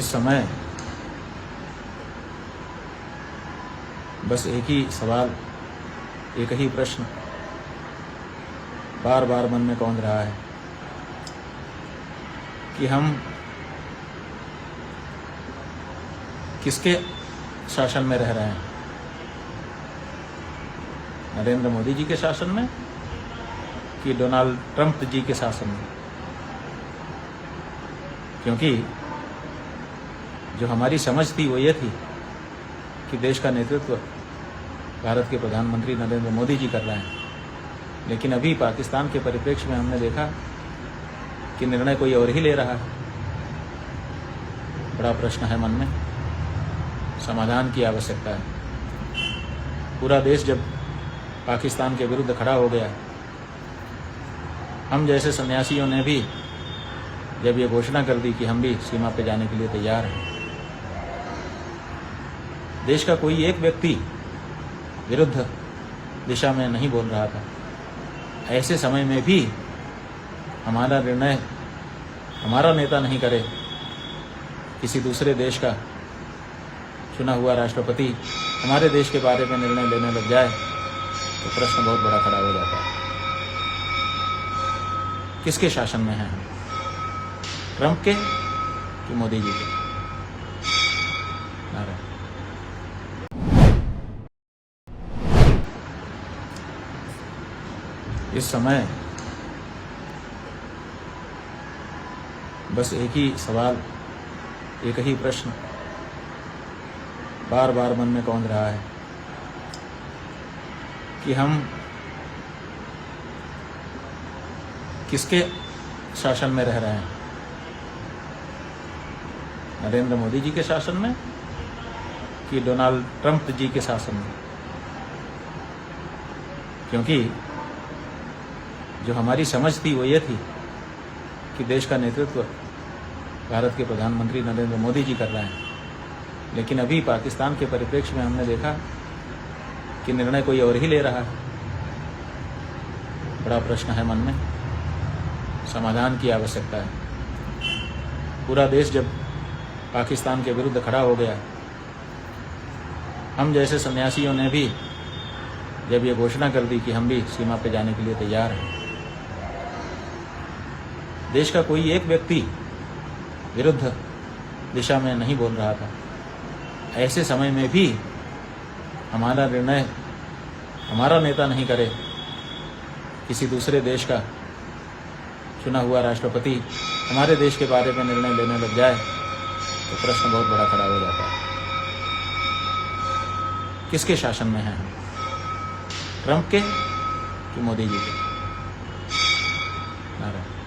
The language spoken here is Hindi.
इस समय बस एक ही सवाल, एक ही प्रश्न बार बार मन में कौंध रहा है कि हम किसके शासन में रह रहे हैं, नरेंद्र मोदी जी के शासन में कि डोनाल्ड ट्रंप जी के शासन में। क्योंकि जो हमारी समझ थी वो ये थी कि देश का नेतृत्व भारत के प्रधानमंत्री नरेंद्र मोदी जी कर रहे हैं, लेकिन अभी पाकिस्तान के परिप्रेक्ष्य में हमने देखा कि निर्णय कोई और ही ले रहा है। बड़ा प्रश्न है मन में, समाधान की आवश्यकता है। पूरा देश जब पाकिस्तान के विरुद्ध खड़ा हो गया, हम जैसे सन्यासियों ने भी जब ये घोषणा कर दी कि हम भी सीमा पे जाने के लिए तैयार हैं, देश का कोई एक व्यक्ति विरुद्ध दिशा में नहीं बोल रहा था। ऐसे समय में भी हमारा निर्णय हमारा नेता नहीं करे, किसी दूसरे देश का चुना हुआ राष्ट्रपति हमारे देश के बारे में निर्णय लेने लग जाए तो प्रश्न बहुत बड़ा खड़ा हो जाता है। किसके शासन में हैं हम, ट्रंप के कि मोदी जी के? नारायण। इस समय बस एक ही सवाल, एक ही प्रश्न बार बार मन में कौंध रहा है कि हम किसके शासन में रह रहे हैं, नरेंद्र मोदी जी के शासन में कि डोनाल्ड ट्रंप जी के शासन में। क्योंकि जो हमारी समझ थी वो ये थी कि देश का नेतृत्व भारत के प्रधानमंत्री नरेंद्र मोदी जी कर रहे हैं, लेकिन अभी पाकिस्तान के परिप्रेक्ष्य में हमने देखा कि निर्णय कोई और ही ले रहा है। बड़ा प्रश्न है मन में, समाधान की आवश्यकता है। पूरा देश जब पाकिस्तान के विरुद्ध खड़ा हो गया, हम जैसे सन्यासियों ने भी जब ये घोषणा कर दी कि हम भी सीमा पे जाने के लिए तैयार हैं, देश का कोई एक व्यक्ति विरुद्ध दिशा में नहीं बोल रहा था। ऐसे समय में भी हमारा निर्णय हमारा नेता नहीं करे, किसी दूसरे देश का चुना हुआ राष्ट्रपति हमारे देश के बारे में निर्णय लेने लग जाए तो प्रश्न बहुत बड़ा खड़ा हो जाता है। किसके शासन में हैं हम, ट्रंप के कि मोदी जी के? नारायण।